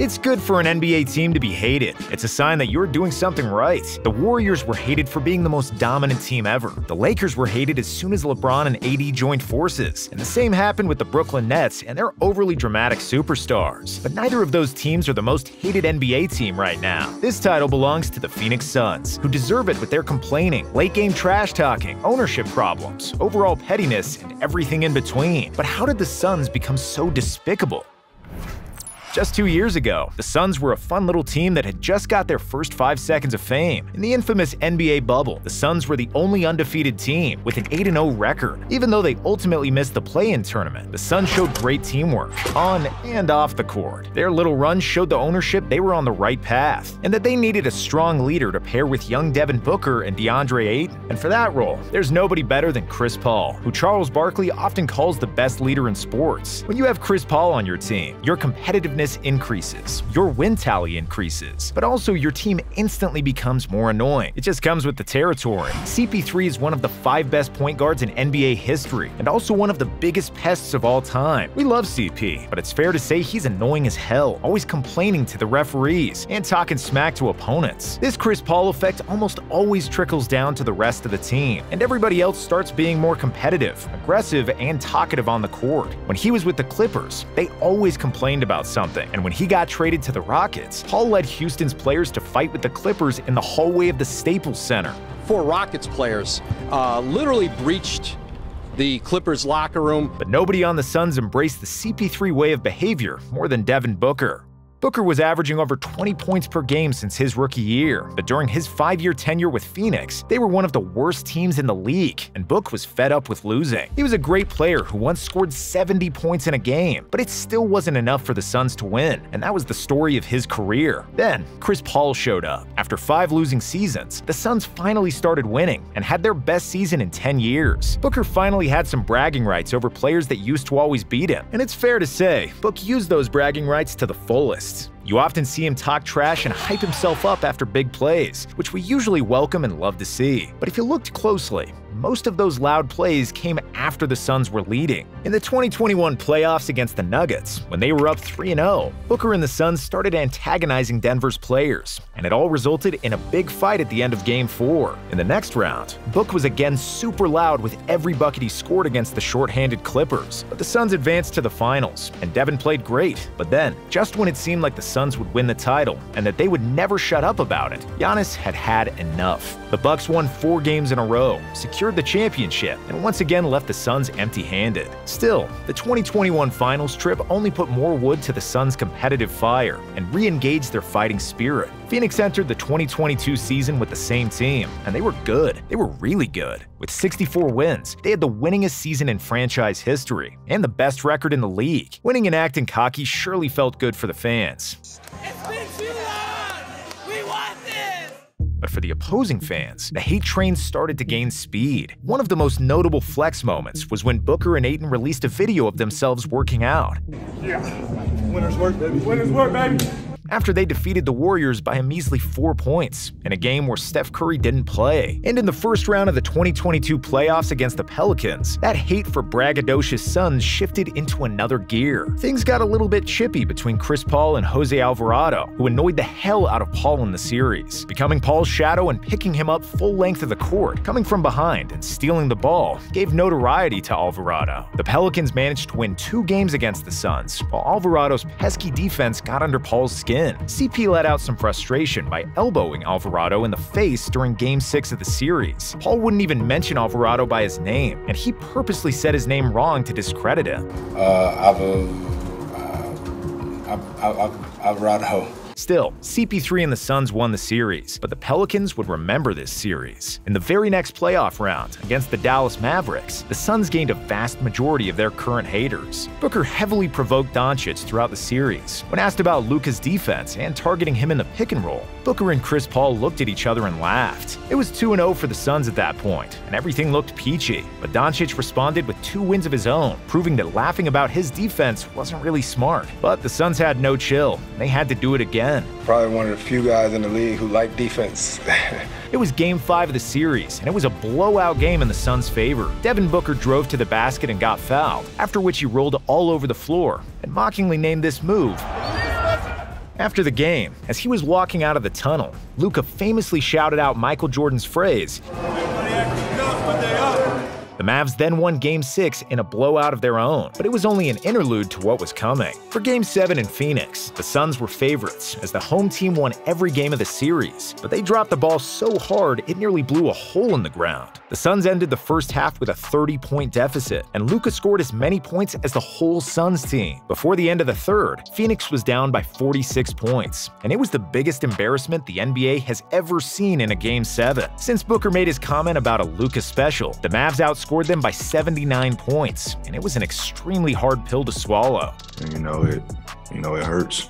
It's good for an NBA team to be hated. It's a sign that you're doing something right. The Warriors were hated for being the most dominant team ever. The Lakers were hated as soon as LeBron and AD joined forces. And the same happened with the Brooklyn Nets and their overly dramatic superstars. But neither of those teams are the most hated NBA team right now. This title belongs to the Phoenix Suns, who deserve it with their complaining, late-game trash-talking, ownership problems, overall pettiness, and everything in between. But how did the Suns become so despicable? Just 2 years ago, the Suns were a fun little team that had just got their first 5 seconds of fame. In the infamous NBA bubble, the Suns were the only undefeated team with an 8-0 record. Even though they ultimately missed the play-in tournament, the Suns showed great teamwork, on and off the court. Their little run showed the ownership they were on the right path, and that they needed a strong leader to pair with young Devin Booker and DeAndre Ayton. And for that role, there's nobody better than Chris Paul, who Charles Barkley often calls the best leader in sports. When you have Chris Paul on your team, your competitiveness increases, your win tally increases, but also your team instantly becomes more annoying. It just comes with the territory. CP3 is one of the 5 best point guards in NBA history, and also one of the biggest pests of all time. We love CP, but it's fair to say he's annoying as hell, always complaining to the referees, and talking smack to opponents. This Chris Paul effect almost always trickles down to the rest of the team, and everybody else starts being more competitive, aggressive, and talkative on the court. When he was with the Clippers, they always complained about something. And when he got traded to the Rockets, Paul led Houston's players to fight with the Clippers in the hallway of the Staples Center. 4 Rockets players literally breached the Clippers locker room. But nobody on the Suns embraced the CP3 way of behavior more than Devin Booker. Booker was averaging over 20 points per game since his rookie year, but during his 5-year tenure with Phoenix, they were one of the worst teams in the league, and Book was fed up with losing. He was a great player who once scored 70 points in a game, but it still wasn't enough for the Suns to win, and that was the story of his career. Then, Chris Paul showed up. After 5 losing seasons, the Suns finally started winning, and had their best season in 10 years. Booker finally had some bragging rights over players that used to always beat him, and it's fair to say, Book used those bragging rights to the fullest. You often see him talk trash and hype himself up after big plays, which we usually welcome and love to see. But if you looked closely, most of those loud plays came after the Suns were leading. In the 2021 playoffs against the Nuggets, when they were up 3-0, Booker and the Suns started antagonizing Denver's players, and it all resulted in a big fight at the end of Game 4. In the next round, Book was again super loud with every bucket he scored against the short-handed Clippers, but the Suns advanced to the finals, and Devin played great. But then, just when it seemed like the Suns would win the title, and that they would never shut up about it, Giannis had had enough. The Bucks won 4 games in a row, secured the championship, and once again left the Suns empty-handed. Still, the 2021 finals trip only put more wood to the Suns' competitive fire and re-engaged their fighting spirit. Phoenix entered the 2022 season with the same team, and they were good. They were really good. With 64 wins, they had the winningest season in franchise history, and the best record in the league. Winning and acting cocky surely felt good for the fans. It's been too long! We want this! But for the opposing fans, the hate train started to gain speed. One of the most notable flex moments was when Booker and Ayton released a video of themselves working out. Yeah, winners work, baby. Winners work, baby. After they defeated the Warriors by a measly 4 points, in a game where Steph Curry didn't play. And in the first round of the 2022 playoffs against the Pelicans, that hate for braggadocious Suns shifted into another gear. Things got a little bit chippy between Chris Paul and Jose Alvarado, who annoyed the hell out of Paul in the series, becoming Paul's shadow and picking him up full length of the court, coming from behind and stealing the ball, gave notoriety to Alvarado. The Pelicans managed to win 2 games against the Suns, while Alvarado's pesky defense got under Paul's skin. CP let out some frustration by elbowing Alvarado in the face during Game 6 of the series. Paul wouldn't even mention Alvarado by his name, and he purposely said his name wrong to discredit him. Alvarado. Still, CP3 and the Suns won the series, but the Pelicans would remember this series. In the very next playoff round, against the Dallas Mavericks, the Suns gained a vast majority of their current haters. Booker heavily provoked Doncic throughout the series. When asked about Luka's defense and targeting him in the pick and roll, Booker and Chris Paul looked at each other and laughed. It was 2-0 for the Suns at that point, and everything looked peachy. But Doncic responded with 2 wins of his own, proving that laughing about his defense wasn't really smart. But the Suns had no chill. They had to do it again. Probably one of the few guys in the league who like defense. It was Game 5 of the series, and it was a blowout game in the Suns' favor. Devin Booker drove to the basket and got fouled, after which he rolled all over the floor and mockingly named this move After the game, as he was walking out of the tunnel, Luka famously shouted out Michael Jordan's phrase. The Mavs then won Game 6 in a blowout of their own, but it was only an interlude to what was coming. For Game 7 in Phoenix, the Suns were favorites, as the home team won every game of the series, but they dropped the ball so hard it nearly blew a hole in the ground. The Suns ended the first half with a 30-point deficit, and Luka scored as many points as the whole Suns team. Before the end of the third, Phoenix was down by 46 points, and it was the biggest embarrassment the NBA has ever seen in a Game 7. Since Booker made his comment about a Luka special, the Mavs outscored them by 79 points, and it was an extremely hard pill to swallow. And, it hurts.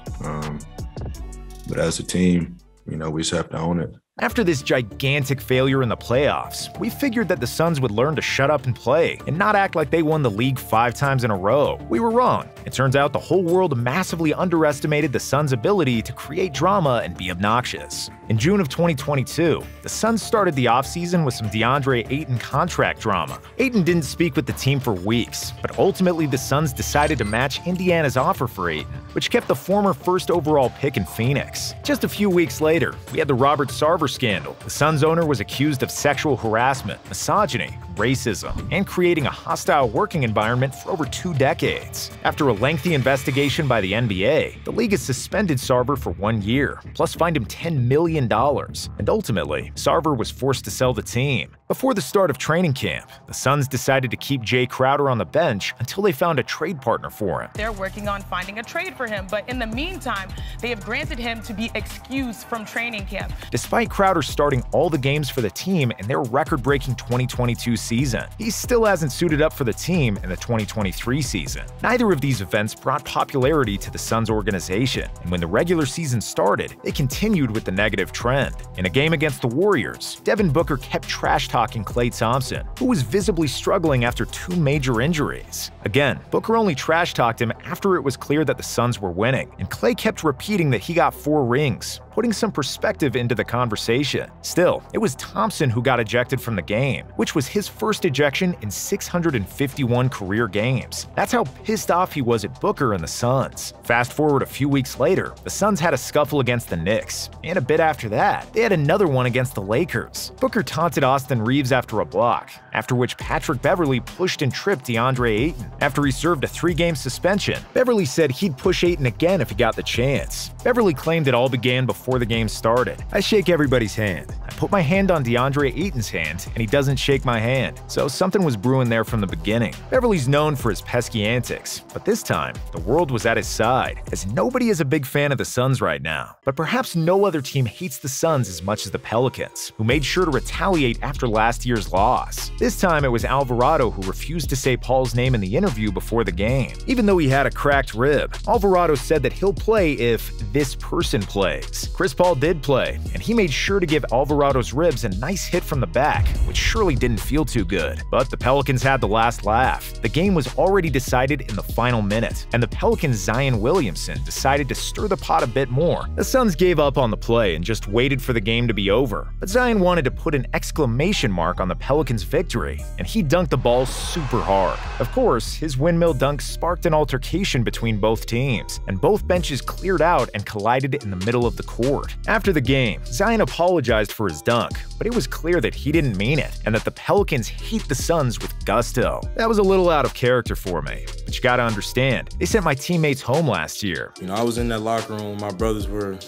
But as a team, we just have to own it. After this gigantic failure in the playoffs, we figured that the Suns would learn to shut up and play and not act like they won the league 5 times in a row. We were wrong. It turns out the whole world massively underestimated the Suns' ability to create drama and be obnoxious. In June of 2022, the Suns started the offseason with some DeAndre Ayton contract drama. Ayton didn't speak with the team for weeks, but ultimately the Suns decided to match Indiana's offer for Ayton, which kept the former first overall pick in Phoenix. Just a few weeks later, we had the Robert Sarver scandal. The Suns owner was accused of sexual harassment, misogyny, racism, and creating a hostile working environment for over 2 decades. After a lengthy investigation by the NBA, the league has suspended Sarver for 1 year, plus fined him $10 million. And ultimately, Sarver was forced to sell the team. Before the start of training camp, the Suns decided to keep Jay Crowder on the bench until they found a trade partner for him. They're working on finding a trade for him, but in the meantime, they have granted him to be excused from training camp. Despite Crowder starting all the games for the team in their record-breaking 2022 season, he still hasn't suited up for the team in the 2023 season. Neither of these events brought popularity to the Suns organization, and when the regular season started, they continued with the negative trend. In a game against the Warriors, Devin Booker kept trash-talking Klay Thompson, who was visibly struggling after 2 major injuries. Again, Booker only trash-talked him after it was clear that the Suns were winning, and Klay kept repeating that he got 4 rings, putting some perspective into the conversation. Still, it was Thompson who got ejected from the game, which was his first ejection in 651 career games. That's how pissed off he was at Booker and the Suns. Fast forward a few weeks later, the Suns had a scuffle against the Knicks, and a bit after that, they had another one against the Lakers. Booker taunted Austin Reeves after a block, after which Patrick Beverley pushed and tripped DeAndre Ayton. After he served a 3-game suspension, Beverley said he'd push Ayton again if he got the chance. Beverley claimed it all began before the game started. "I shake everybody's hand. I put my hand on DeAndre Ayton's hand, and he doesn't shake my hand. So something was brewing there from the beginning." Beverley's known for his pesky antics, but this time, the world was at his side, as nobody is a big fan of the Suns right now. But perhaps no other team hates the Suns as much as the Pelicans, who made sure to retaliate after last year's loss. This time, it was Alvarado who refused to say Paul's name in the interview before the game. Even though he had a cracked rib, Alvarado said that he'll play if this person plays. Chris Paul did play, and he made sure to give Alvarado's ribs a nice hit from the back, which surely didn't feel too good. But the Pelicans had the last laugh. The game was already decided in the final minute, and the Pelicans' Zion Williamson decided to stir the pot a bit more. The Suns gave up on the play and just waited for the game to be over, but Zion wanted to put an exclamation mark on the Pelicans' victory, and he dunked the ball super hard. Of course, his windmill dunk sparked an altercation between both teams, and both benches cleared out and collided in the middle of the court. After the game, Zion apologized for his dunk, but it was clear that he didn't mean it, and that the Pelicans hate the Suns with gusto. That was a little out of character for me, but you gotta understand, they sent my teammates home last year. I was in that locker room, my brothers were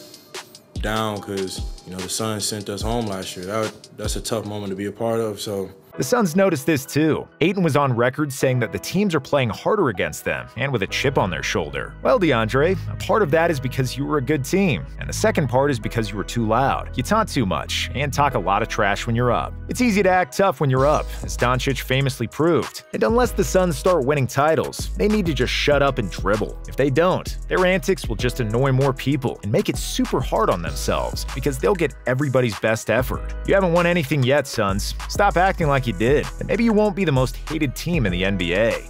down because, the Suns sent us home last year. That's a tough moment to be a part of, so. The Suns noticed this too. Ayton was on record saying that the teams are playing harder against them and with a chip on their shoulder. Well, DeAndre, a part of that is because you were a good team, and the second part is because you were too loud. You taunt too much and talk a lot of trash when you're up. It's easy to act tough when you're up, as Doncic famously proved. And unless the Suns start winning titles, they need to just shut up and dribble. If they don't, their antics will just annoy more people and make it super hard on themselves because they'll get everybody's best effort. You haven't won anything yet, Suns. Stop acting like you did, and maybe you won't be the most hated team in the NBA.